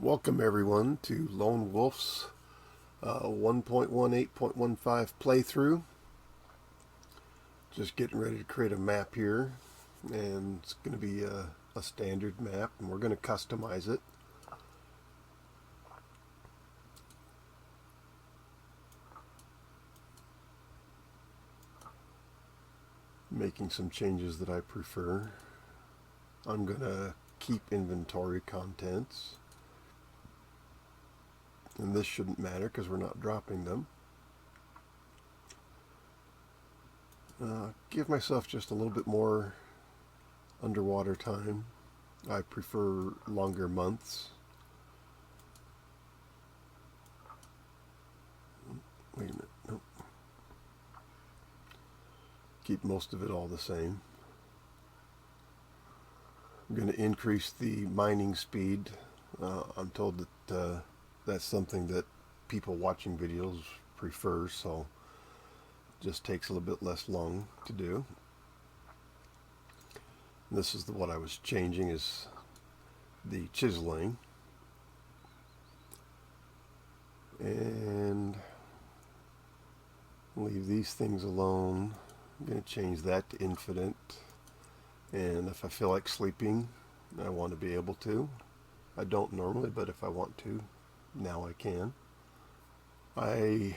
Welcome everyone to Lone Wolf's 1.18.15 playthrough. Just getting ready to create a map here, and it's going to be a standard map, and we're going to customize it. Making some changes that I prefer. I'm going to keep inventory contents. And this shouldn't matter because we're not dropping them. Give myself just a little bit more underwater time. I prefer longer months. Wait a minute, nope. Keep most of it all the same. I'm going to increase the mining speed. I'm told that that's something that people watching videos prefer, so it just takes a little bit less long to do. And this is what I was changing, is the chiseling. And leave these things alone. I'm going to change that to infinite. And if I feel like sleeping, I want to be able to. I don't normally, but if I want to, now I can. I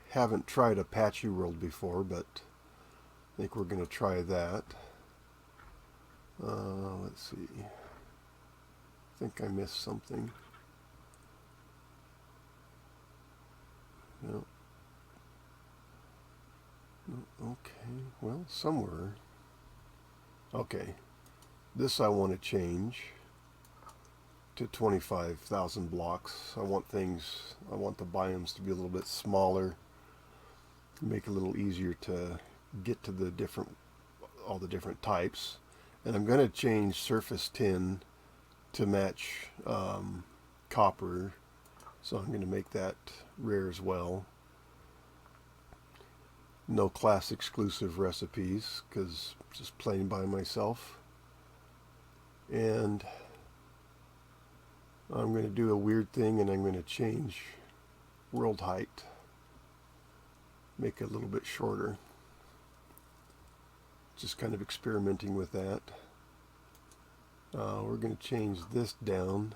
haven't tried Apache World before, but I think we're going to try that. Let's see. I think I missed something. No. Okay, well, somewhere. Okay, this I want to change to 25,000 blocks. I want the biomes to be a little bit smaller, make it a little easier to get to all the different types. And I'm going to change surface tin to match copper, so I'm going to make that rare as well. No class exclusive recipes, because just playing by myself. And I'm going to do a weird thing, and I'm going to change world height, make it a little bit shorter. Just kind of experimenting with that. We're going to change this down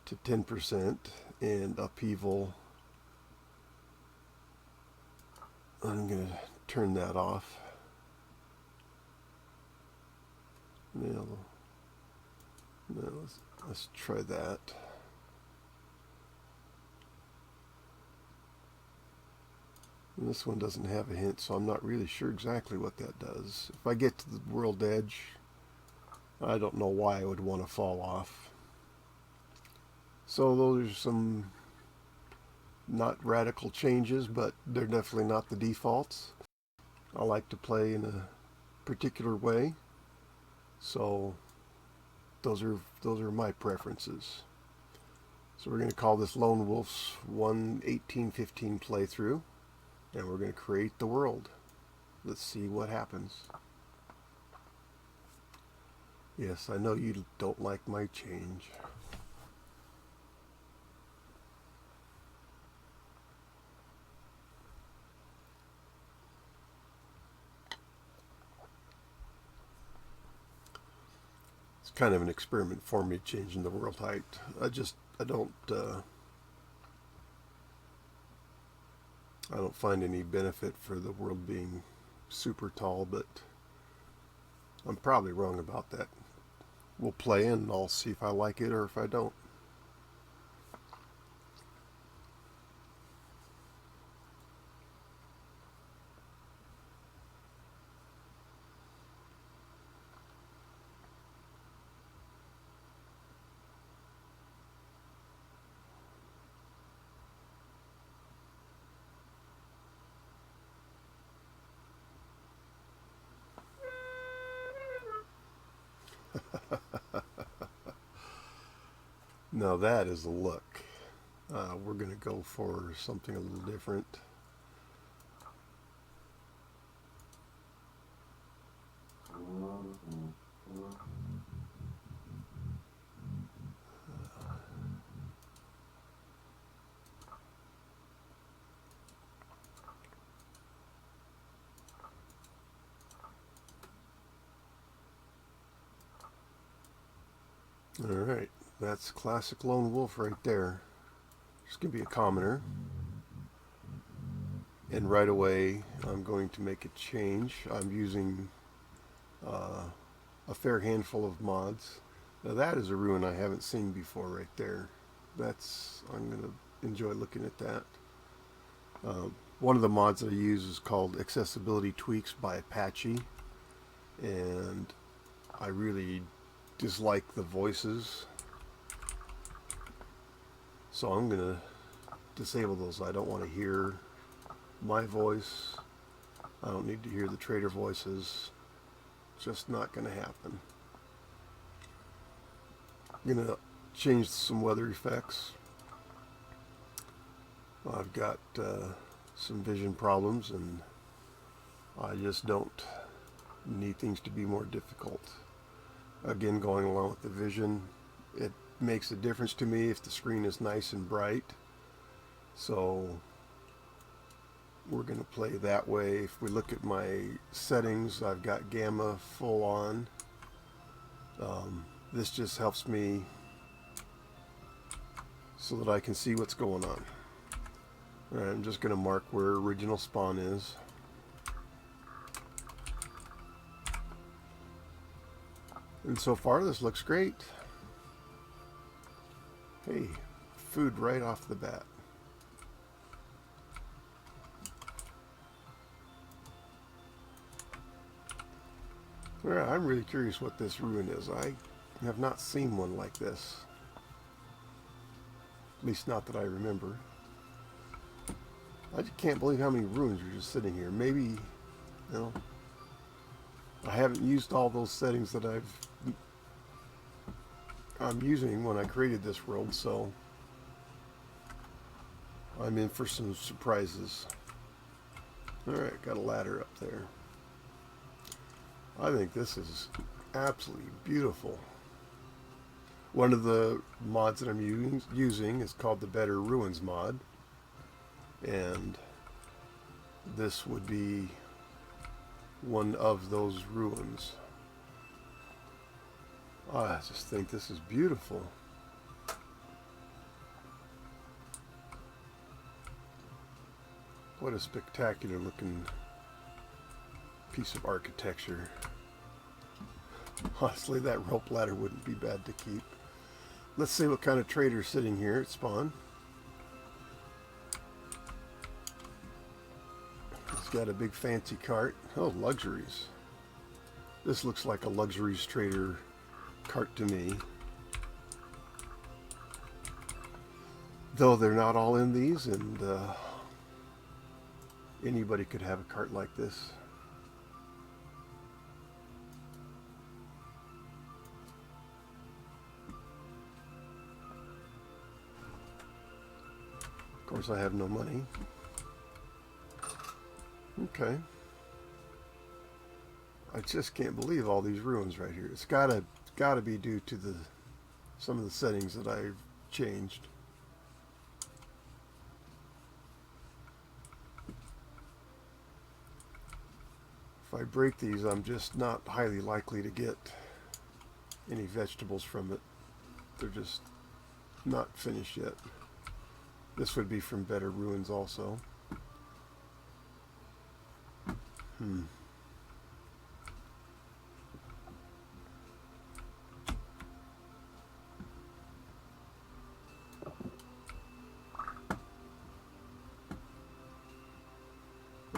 to 10%, and upheaval, I'm going to turn that off. Now, let's try that. And this one doesn't have a hint, so I'm not really sure exactly what that does. If I get to the world edge, I don't know why I would want to fall off. So those are some not radical changes, but they're definitely not the defaults. I like to play in a particular way, so those are my preferences. So we're going to call this Lone Wolf's 1.18.15 playthrough, and we're going to create the world. Let's see what happens. Yes, I know you don't like my change. It's kind of an experiment for me, changing the world height. I don't find any benefit for the world being super tall, but I'm probably wrong about that. We'll play and I'll see if I like it or if I don't. Now that is a look. We're going to go for something a little different. Alright, that's classic Lone Wolf right there. Just going to be a commoner. And right away I'm going to make a change. I'm using a fair handful of mods. Now that is a ruin I haven't seen before right there. I'm going to enjoy looking at that. One of the mods that I use is called Accessibility Tweaks by Apache, and I really dislike the voices, so I'm going to disable those. I don't want to hear my voice. I don't need to hear the trader voices. Just not going to happen. I'm going to change some weather effects. I've got some vision problems, and I just don't need things to be more difficult. Again, going along with the vision, it makes a difference to me if the screen is nice and bright. So we're going to play that way. If we look at my settings, I've got gamma full on. This just helps me so that I can see what's going on. All right, I'm just going to mark where original spawn is. And so far this looks great. Hey, food right off the bat. All right, I'm really curious what this ruin is. I have not seen one like this. At least not that I remember. I just can't believe how many ruins are just sitting here. Maybe, you know, I haven't used all those settings that I'm using when I created this world, so I'm in for some surprises. Alright, got a ladder up there. I think this is absolutely beautiful. One of the mods that I'm using is called the Better Ruins mod. And this would be one of those ruins. Oh, I just think this is beautiful. What a spectacular looking piece of architecture. Honestly, that rope ladder wouldn't be bad to keep. Let's see what kind of trader's sitting here at spawn. He's got a big fancy cart. Oh, luxuries. This looks like a luxuries trader cart to me. Though they're not all in these, and anybody could have a cart like this. Of course, I have no money. Okay. I just can't believe all these ruins right here. It's gotta be due to some of the settings that I've changed. If I break these, I'm just not highly likely to get any vegetables from it. They're just not finished yet. This would be from Better Ruins also.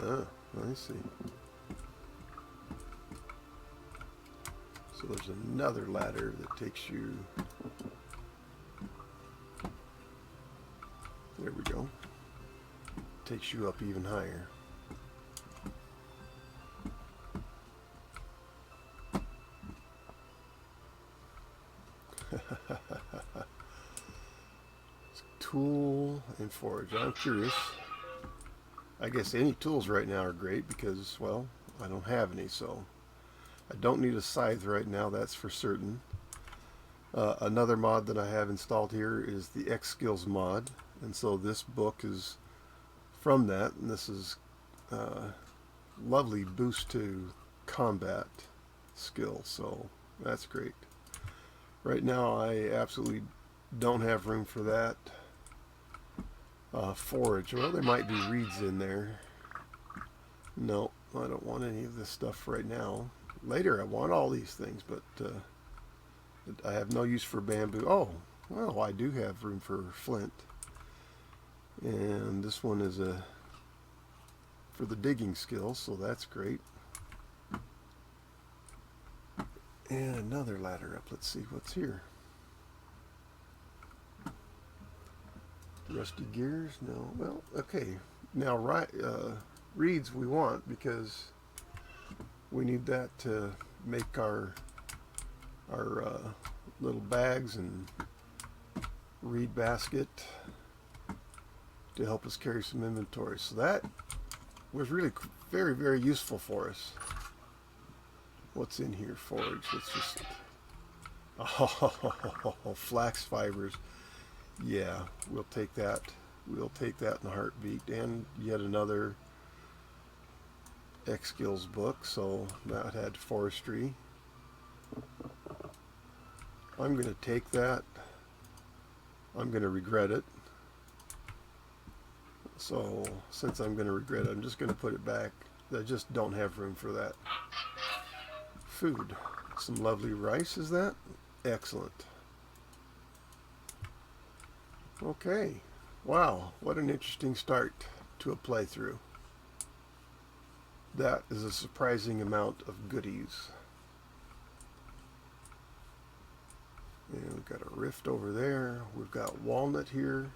Ah, I see. So there's another ladder that takes you... There we go. Takes you up even higher. Tool and forage. I'm curious. I guess any tools right now are great because, well, I don't have any, so I don't need a scythe right now, that's for certain. Another mod that I have installed here is the X Skills mod, and so this book is from that, and this is lovely boost to combat skill, so that's great. Right now I absolutely don't have room for that. Forage. Well, there might be reeds in there. No, I don't want any of this stuff right now. Later I want all these things, but I have no use for bamboo. Oh, well, I do have room for flint. And this one is for the digging skill, so that's great. And another ladder up. Let's see what's here. Rusty gears? No. Well, okay. Now, reeds we want because we need that to make our little bags and reed basket to help us carry some inventory. So that was really very, very useful for us. What's in here? Forage. Let's just... Oh, flax fibers. Yeah, we'll take that. We'll take that in a heartbeat. And yet another X Skills book. So that had forestry. I'm going to take that. I'm going to regret it. So since I'm going to regret it, I'm just going to put it back. I just don't have room for that. Food. Some lovely rice, is that? Excellent. Okay. Wow, what an interesting start to a playthrough. That is a surprising amount of goodies. And we've got a rift over there. We've got walnut here.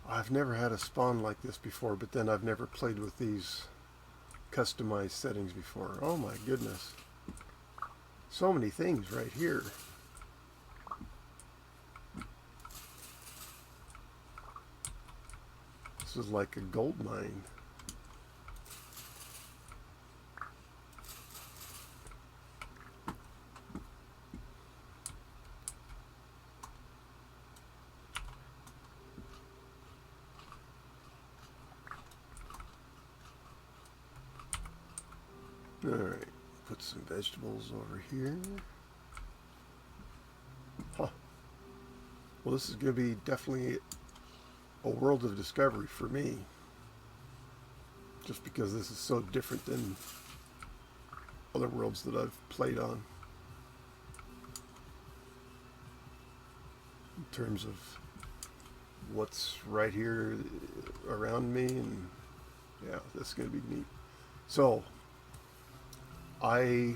I've never had a spawn like this before, but then I've never played with these customized settings before. Oh my goodness. So many things right here. This is like a gold mine. Alright, put some vegetables over here. Huh. Well, this is going to be definitely a world of discovery for me. Just because this is so different than other worlds that I've played on. In terms of what's right here around me, and yeah, this is going to be neat. So, I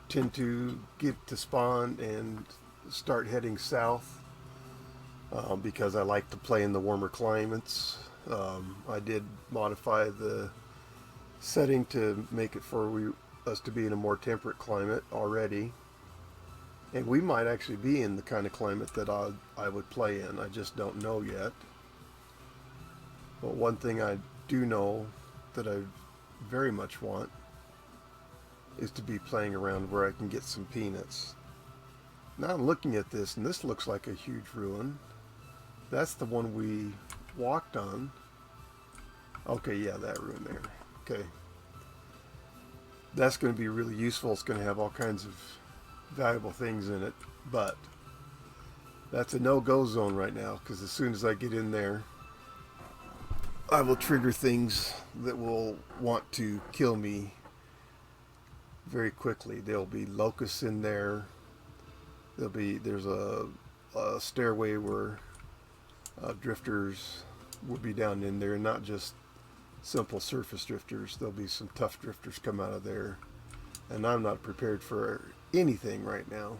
tend to get to spawn and start heading south because I like to play in the warmer climates. I did modify the setting to make it for us to be in a more temperate climate already, and we might actually be in the kind of climate that I would play in. I just don't know yet. But one thing I do know that I very much want is to be playing around where I can get some peanuts. Now I'm looking at this, and this looks like a huge ruin. That's the one we walked on. Okay, yeah, that ruin there. Okay. That's going to be really useful. It's going to have all kinds of valuable things in it, but that's a no-go zone right now, because as soon as I get in there, I will trigger things that will want to kill me very quickly. There'll be locusts in there. There's a stairway where drifters will be down in there, not just simple surface drifters. There'll be some tough drifters come out of there, and I'm not prepared for anything right now.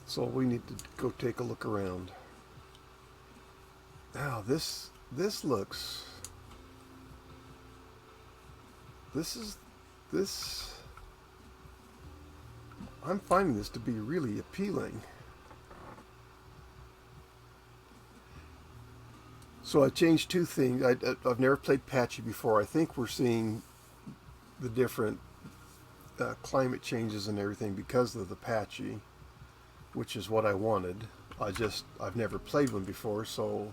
So we need to go take a look around. Now this looks... This I'm finding this to be really appealing. So I changed two things. I've never played Patchy before. I think we're seeing the different climate changes and everything because of the Patchy, which is what I wanted. I've never played one before, so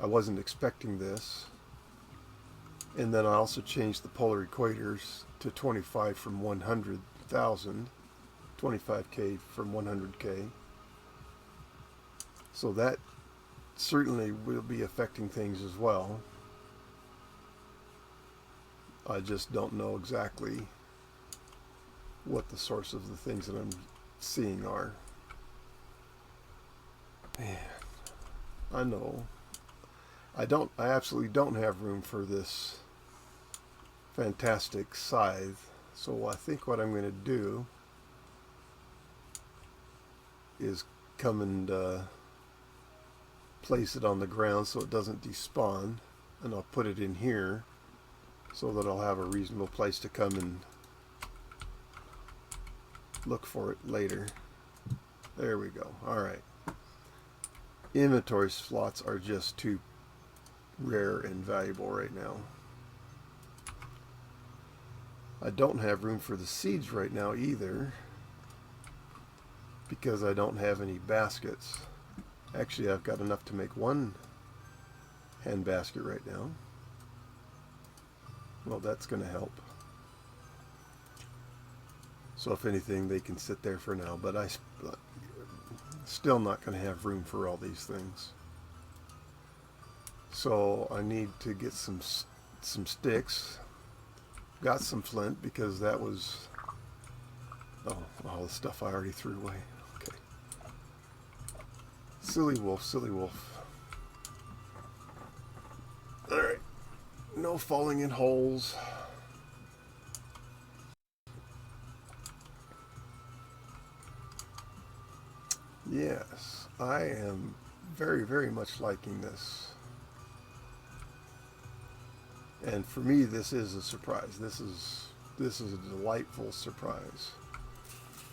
I wasn't expecting this. And then I also changed the polar equators to 25 from 100,000, 25K from 100K. So that certainly will be affecting things as well. I just don't know exactly what the source of the things that I'm seeing are. Man, I know. I absolutely don't have room for this fantastic scythe. So I think what I'm going to do is come and place it on the ground so it doesn't despawn, and I'll put it in here so that I'll have a reasonable place to come and look for it later. There we go. Alright. Inventory slots are just too rare and valuable right now. I don't have room for the seeds right now either, because I don't have any baskets. Actually, I've got enough to make one hand basket right now. Well, that's going to help. So if anything, they can sit there for now, but I'm still not going to have room for all these things. So I need to get some sticks. Got some flint because that was all the stuff I already threw away. Okay. Silly wolf, silly wolf. Alright. No falling in holes. Yes, I am very, very much liking this. And for me, this is a surprise. This is a delightful surprise.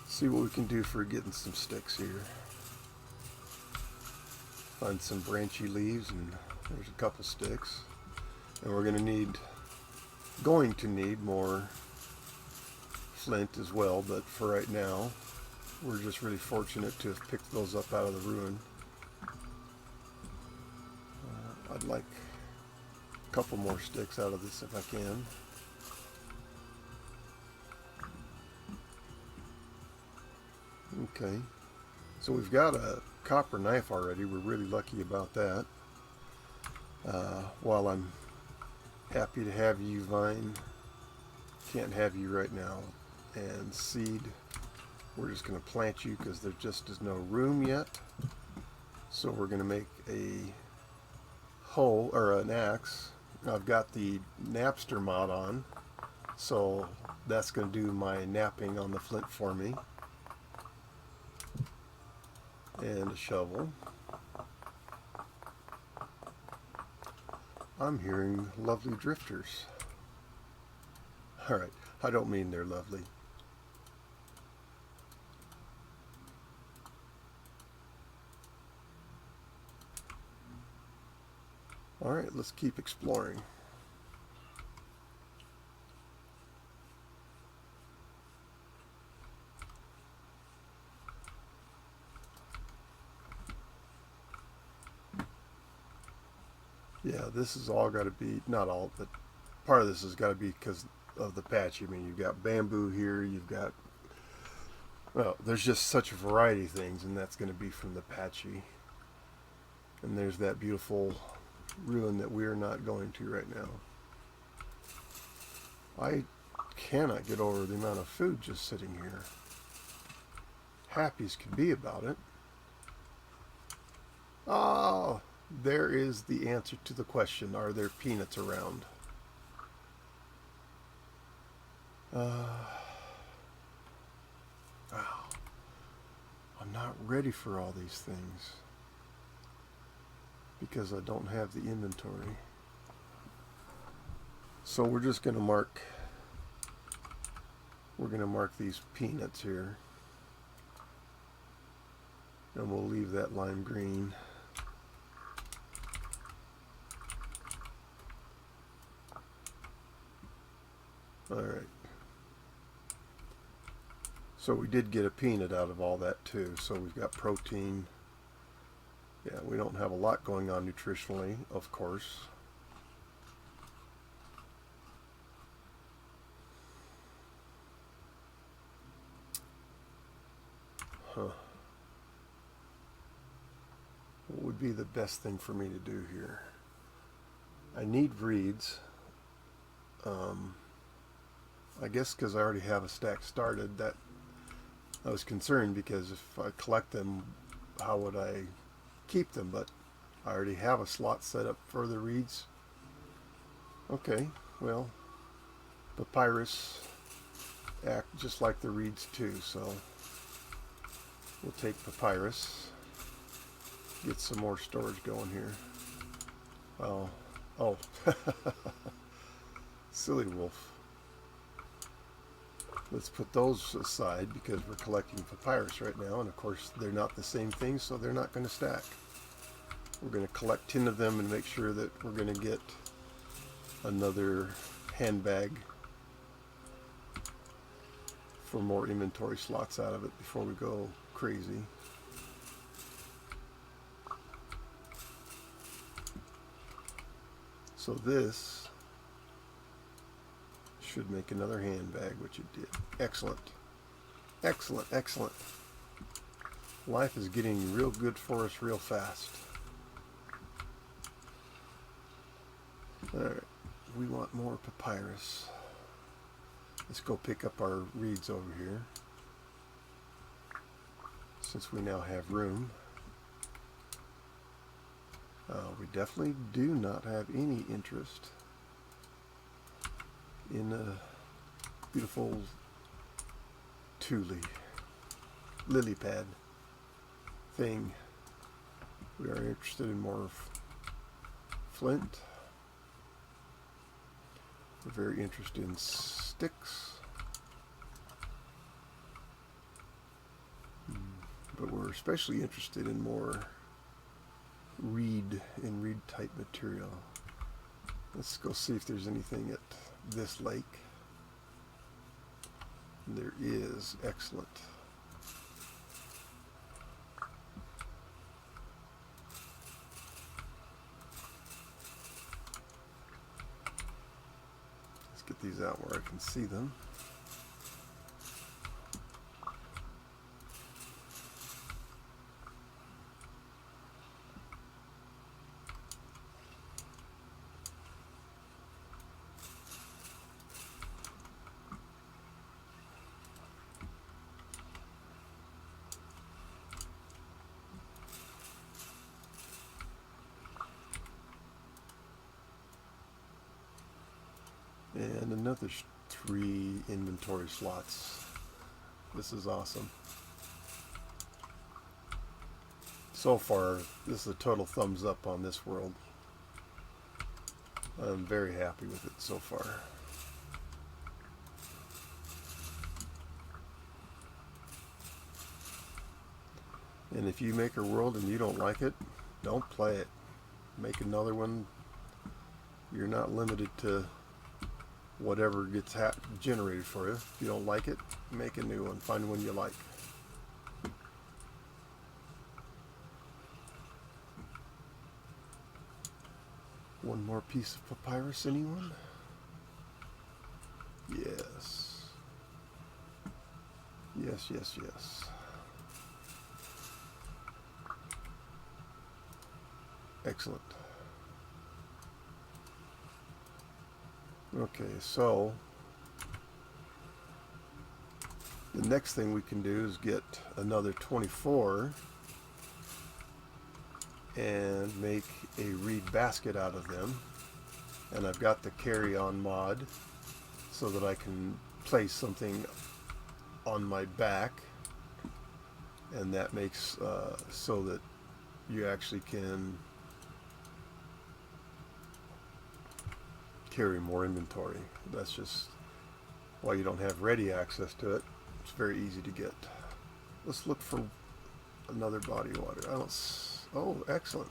See what we can do for getting some sticks here. Find some branchy leaves, and there's a couple sticks. And we're going to need more flint as well, but for right now, we're just really fortunate to have picked those up out of the ruin. I'd like a couple more sticks out of this if I can. Okay, so we've got a copper knife already. We're really lucky about that. While I'm happy to have you, Vine, can't have you right now. And seed, we're just going to plant you because there just is no room yet. So we're going to make a hoe, or an axe. I've got the Napster mod on, so that's going to do my napping on the flint for me. And a shovel. I'm hearing lovely drifters. Alright, I don't mean they're lovely. Alright, let's keep exploring. Yeah, this has all got to be, not all, but part of this has got to be because of the patch. I mean, you've got bamboo here, you've got, well, there's just such a variety of things, and that's going to be from the patchy. And there's that beautiful ruin that we're not going to right now. I cannot get over the amount of food just sitting here. Happy as could be about it. Oh, there is the answer to the question. Are there peanuts around? Wow. I'm not ready for all these things because I don't have the inventory. So we're just going to mark these peanuts here, and we'll leave that lime green. Alright. So we did get a peanut out of all that too. So we've got protein. Yeah, we don't have a lot going on nutritionally, of course. What would be the best thing for me to do here? I need reeds. I guess because I already have a stack started, that I was concerned, because if I collect them, how would I keep them? But I already have a slot set up for the reeds. Okay, well, papyrus act just like the reeds too, so we'll take papyrus, get some more storage going here. Oh, silly wolf. Let's put those aside because we're collecting papyrus right now, and of course they're not the same thing, so they're not going to stack. We're going to collect 10 of them and make sure that we're going to get another handbag for more inventory slots out of it before we go crazy. So this should make another handbag, which it did. Excellent. Excellent, excellent. Life is getting real good for us real fast. Alright, we want more papyrus. Let's go pick up our reeds over here, since we now have room. We definitely do not have any interest in a beautiful lily pad thing. We are interested in more flint. We're very interested in sticks, but we're especially interested in more reed and reed type material. Let's go see if there's anything at this lake. There is. Excellent. Let's get these out where I can see them. And another 3 inventory slots. This is awesome. So far, this is a total thumbs up on this world. I'm very happy with it so far. And if you make a world and you don't like it, don't play it. Make another one. You're not limited to whatever gets generated for you. If you don't like it, make a new one. Find one you like. One more piece of papyrus, anyone? Yes. Yes, yes, yes. Excellent. Okay, so the next thing we can do is get another 24 and make a reed basket out of them. And I've got the carry-on mod so that I can place something on my back, and that makes so that you actually can carry more inventory. That's just why you don't have ready access to it. It's very easy to get. Let's look for another body of water. Oh, excellent.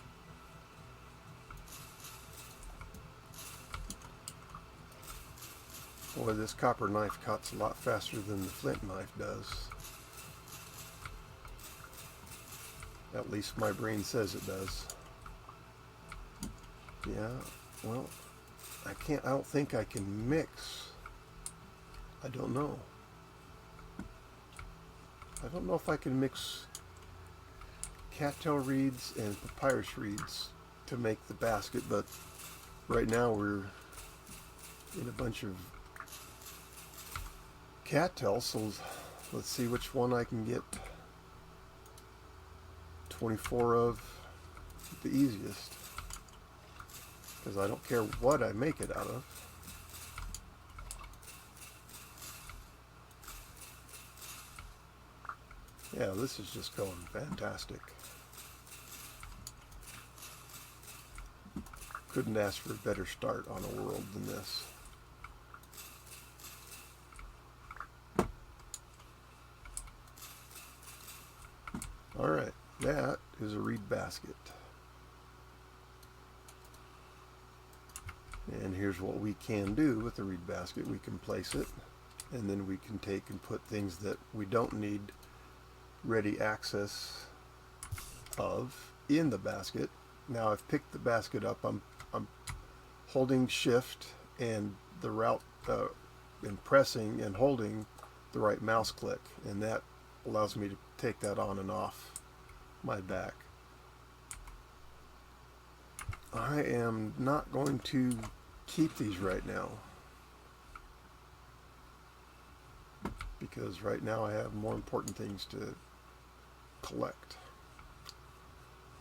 Boy, this copper knife cuts a lot faster than the flint knife does. At least my brain says it does. Yeah, well, I don't think I can mix. I don't know. I don't know if I can mix cattail reeds and papyrus reeds to make the basket, but right now we're in a bunch of cattail, so let's see which one I can get 24 of the easiest, because I don't care what I make it out of. Yeah, this is just going fantastic. Couldn't ask for a better start on a world than this. Alright, that is a reed basket. And here's what we can do with the reed basket. We can place it, and then we can take and put things that we don't need ready access of in the basket. Now I've picked the basket up. I'm holding shift and the route and pressing and holding the right mouse click, and that allows me to take that on and off my back. I am not going to keep these right now, because right now I have more important things to collect.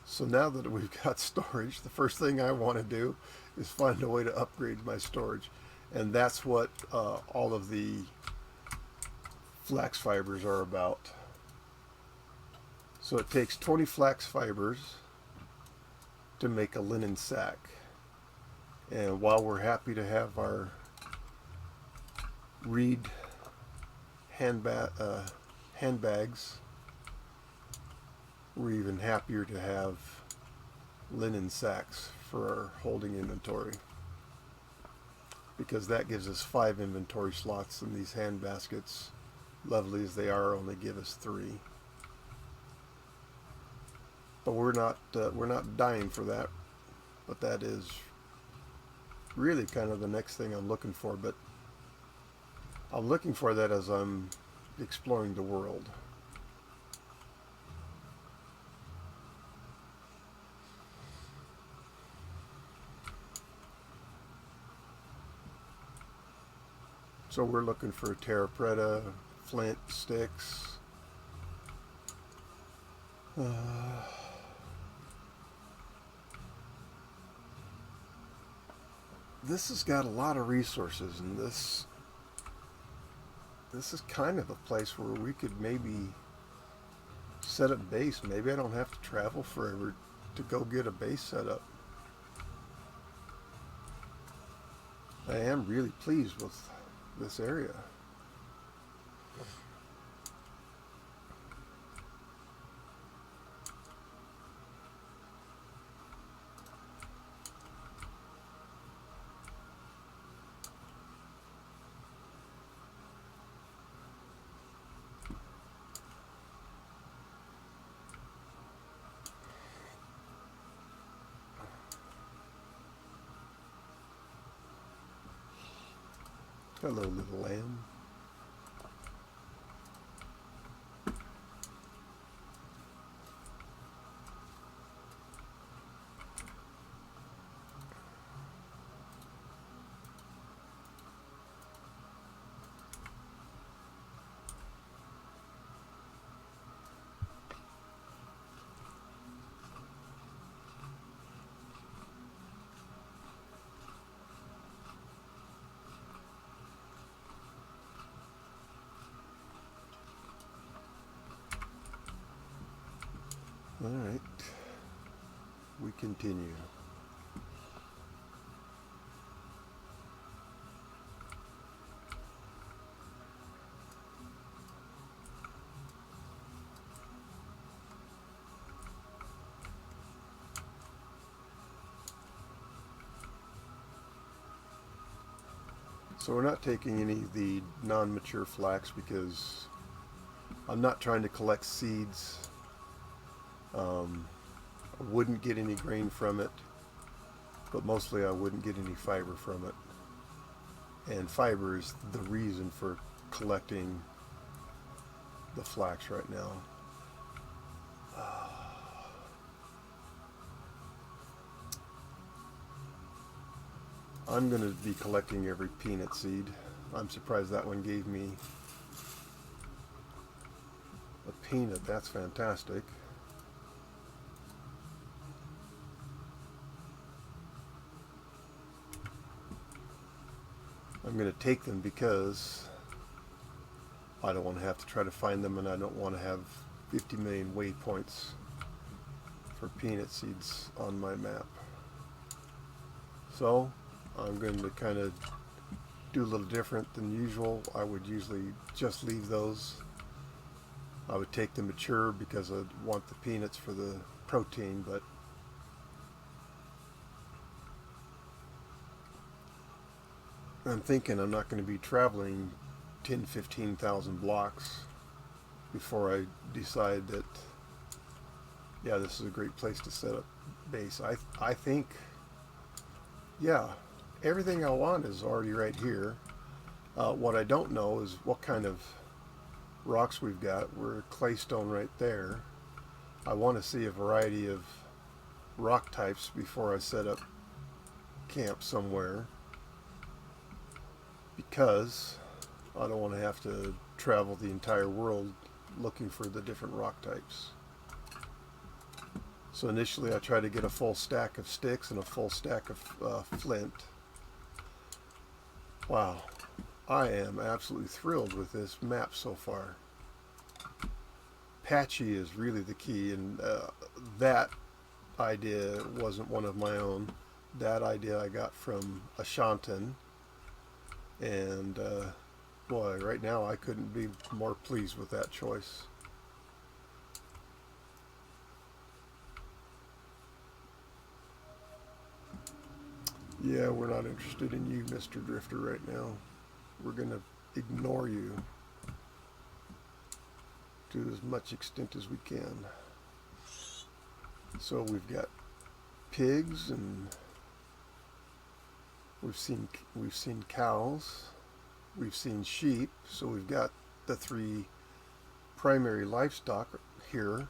So now that we've got storage, the first thing I want to do is find a way to upgrade my storage, and that's what all of the flax fibers are about. So it takes 20 flax fibers to make a linen sack, and while we're happy to have our reed handbags, we're even happier to have linen sacks for our holding inventory, because that gives us 5 inventory slots, and these hand baskets, lovely as they are, only give us 3. But we're not dying for that. But that is really kind of the next thing I'm looking for. But I'm looking for that as I'm exploring the world. So we're looking for terra preta, flint sticks. This has got a lot of resources, and this is kind of a place where we could maybe set up base. Maybe I don't have to travel forever to go get a base set up. I am really pleased with this area. Hello, little lamb. All right, we continue. So we're not taking any of the non-mature flax because I'm not trying to collect seeds. I wouldn't get any grain from it, but mostly I wouldn't get any fiber from it. And fiber is the reason for collecting the flax right now. I'm going to be collecting every peanut seed. I'm surprised that one gave me a peanut. That's fantastic. I'm going to take them because I don't want to have to try to find them, and I don't want to have 50 million waypoints for peanut seeds on my map. So I'm going to kind of do a little different than usual. I would usually just leave those. I would take the mature because I want the peanuts for the protein, but I'm thinking I'm not going to be traveling 10-15,000 blocks before I decide that, yeah, this is a great place to set up base. I think, yeah, everything I want is already right here. What I don't know is what kind of rocks we've got. We're claystone right there. I want to see a variety of rock types before I set up camp somewhere, because I don't want to have to travel the entire world looking for the different rock types. So initially I try to get a full stack of sticks and a full stack of flint. Wow, I am absolutely thrilled with this map so far. Patchy is really the key, and that idea wasn't one of my own. That idea I got from Ashantan, and boy, right now I couldn't be more pleased with that choice. Yeah, we're not interested in you, Mr. Drifter, right now. We're going to ignore you to as much extent as we can. So we've got pigs, and we've seen cows, we've seen sheep. So we've got the three primary livestock here.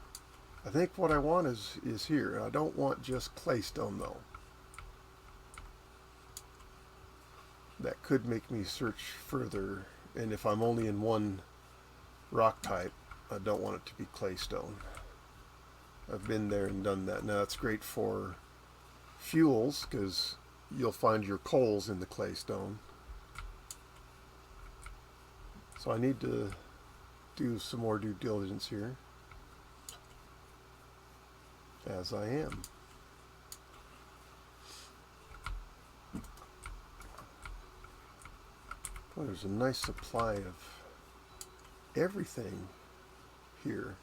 I think what I want is here. I don't want just claystone though. That could make me search further, and if I'm only in one rock type, I don't want it to be claystone. I've been there and done that. Now it's great for fuels because you'll find your coals in the claystone. So I need to do some more due diligence here, as I am. Boy, there's a nice supply of everything here.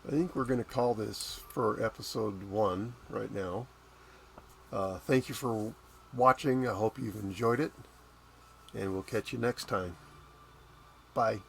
I think we're going to call this for episode 1 right now. Thank you for watching. I hope you've enjoyed it, and we'll catch you next time. Bye.